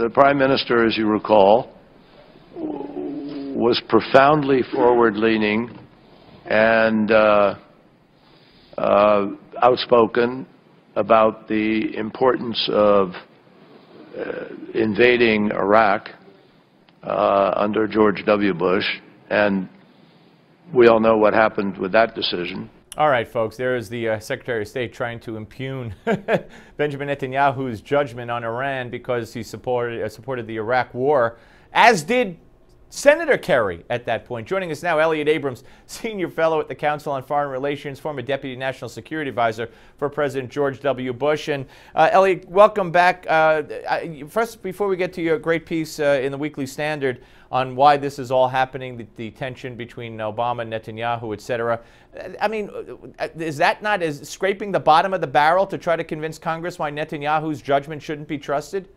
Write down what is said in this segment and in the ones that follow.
the Prime Minister, as you recall, was profoundly forward-leaning and outspoken about the importance of invading Iraq under George W. Bush, and we all know what happened with that decision. All right, folks, there is the Secretary of State trying to impugn Benjamin Netanyahu's judgment on Iran because he supported the Iraq war, as did Senator Kerry at that point. Joining us now, Elliott Abrams, Senior Fellow at the Council on Foreign Relations, former Deputy National Security Advisor for President George W. Bush. And Elliott, welcome back. First, before we get to your great piece in the Weekly Standard on why this is all happening, the tension between Obama and Netanyahu, et cetera, I mean, is that not as scraping the bottom of the barrel to try to convince Congress why Netanyahu's judgment shouldn't be trusted?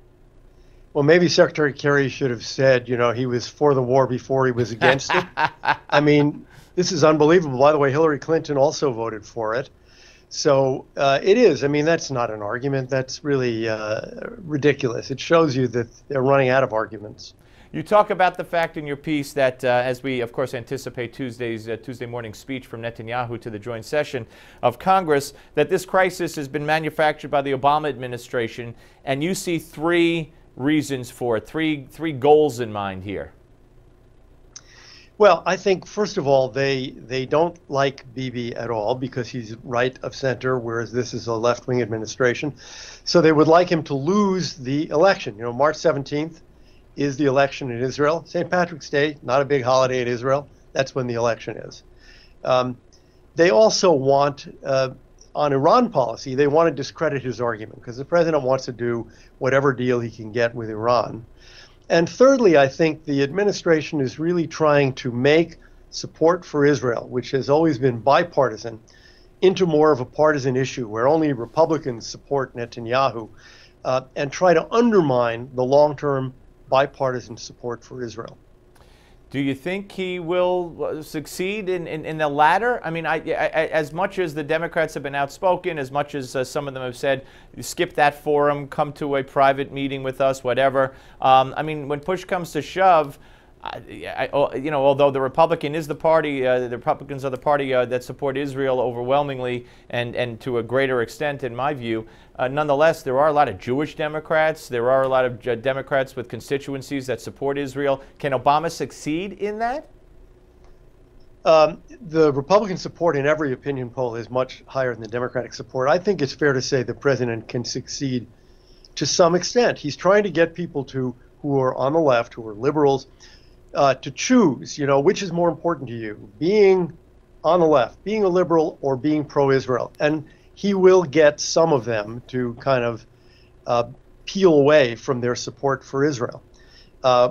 Well, maybe Secretary Kerry should have said, you know, he was for the war before he was against it. I mean, this is unbelievable. By the way, Hillary Clinton also voted for it. So it is. I mean, that's not an argument. That's really ridiculous. It shows you that they're running out of arguments. You talk about the fact in your piece that as we, of course, anticipate Tuesday morning speech from Netanyahu to the joint session of Congress, that this crisis has been manufactured by the Obama administration, and you see three reasons for it, three goals in mind here. Well, I think, first of all, they don't like Bibi at all because he's right of center, whereas this is a left-wing administration. So they would like him to lose the election. You know, March 17th is the election in Israel. St. Patrick's Day, not a big holiday in Israel. That's when the election is. They also want, on Iran policy, they want to discredit his argument because the president wants to do whatever deal he can get with Iran. And thirdly, I think the administration is really trying to make support for Israel, which has always been bipartisan, into more of a partisan issue where only Republicans support Netanyahu, and try to undermine the long-term bipartisan support for Israel. Do you think he will succeed in the latter? I mean, as much as the Democrats have been outspoken, as much as some of them have said, skip that forum, come to a private meeting with us, whatever. I mean, when push comes to shove, you know, although the Republican is the party, the Republicans are the party that support Israel overwhelmingly and to a greater extent, in my view. Nonetheless, there are a lot of Jewish Democrats. There are a lot of Democrats with constituencies that support Israel. Can Obama succeed in that? The Republican support in every opinion poll is much higher than the Democratic support. I think it's fair to say the president can succeed to some extent. He's trying to get people who are on the left, who are liberals, to choose, you know, which is more important to you, being on the left, being a liberal, or being pro-Israel. And he will get some of them to kind of peel away from their support for Israel.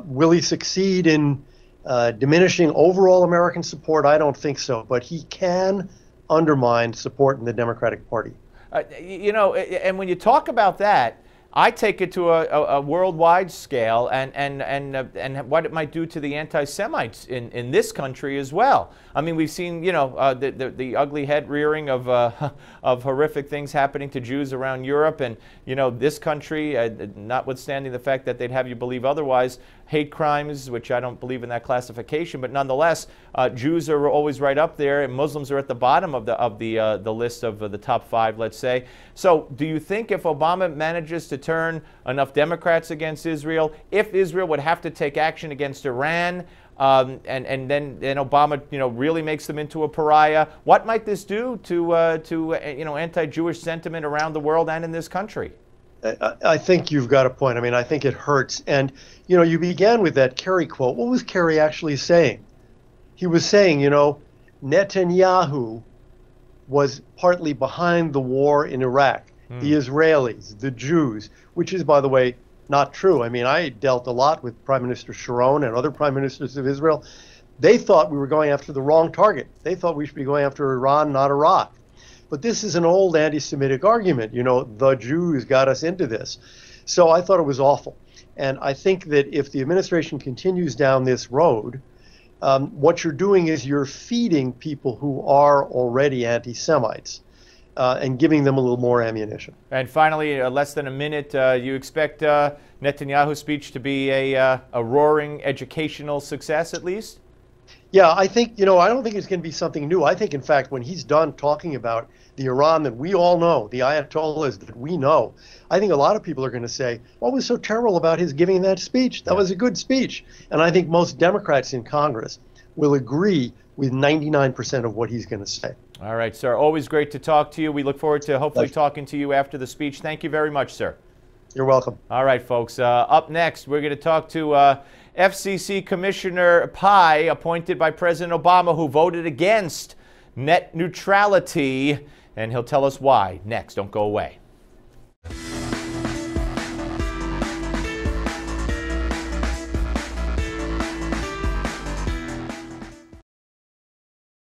Will he succeed in diminishing overall American support? I don't think so, but he can undermine support in the Democratic Party. You know, and when you talk about that, I take it to a worldwide scale and what it might do to the anti-Semites in this country as well. I mean, we've seen, you know, the ugly head rearing of horrific things happening to Jews around Europe, and, you know, this country, notwithstanding the fact that they'd have you believe otherwise, hate crimes, which I don't believe in that classification, but nonetheless, Jews are always right up there, and Muslims are at the bottom of the list of the top 5, let's say. So, do you think if Obama manages to turn enough Democrats against Israel, if Israel would have to take action against Iran, and then Obama, you know, really makes them into a pariah, what might this do to you know, anti-Jewish sentiment around the world and in this country? I think you've got a point. I mean, I think it hurts. And, you know, you began with that Kerry quote. What was Kerry actually saying? He was saying, you know, Netanyahu was partly behind the war in Iraq, the Israelis, the Jews, which is, by the way, not true. I mean, I dealt a lot with Prime Minister Sharon and other prime ministers of Israel. They thought we were going after the wrong target. They thought we should be going after Iran, not Iraq. But this is an old anti-Semitic argument. You know, the Jews got us into this. So I thought it was awful. And I think that if the administration continues down this road, what you're doing is you're feeding people who are already anti-Semites. and giving them a little more ammunition. And finally, less than a minute, you expect Netanyahu's speech to be a roaring educational success at least? Yeah, I think, I don't think it's going to be something new. I think, in fact, when he's done talking about the Iran that we all know, the Ayatollahs that we know, I think a lot of people are going to say, what was so terrible about his giving that speech? That was a good speech. And I think most Democrats in Congress will agree with 99% of what he's going to say. All right, sir. Always great to talk to you. We look forward to hopefully talking to you after the speech. Thank you very much, sir. You're welcome. All right, folks. Up next, we're going to talk to FCC Commissioner Pai, appointed by President Obama, who voted against net neutrality, and he'll tell us why. Next, don't go away.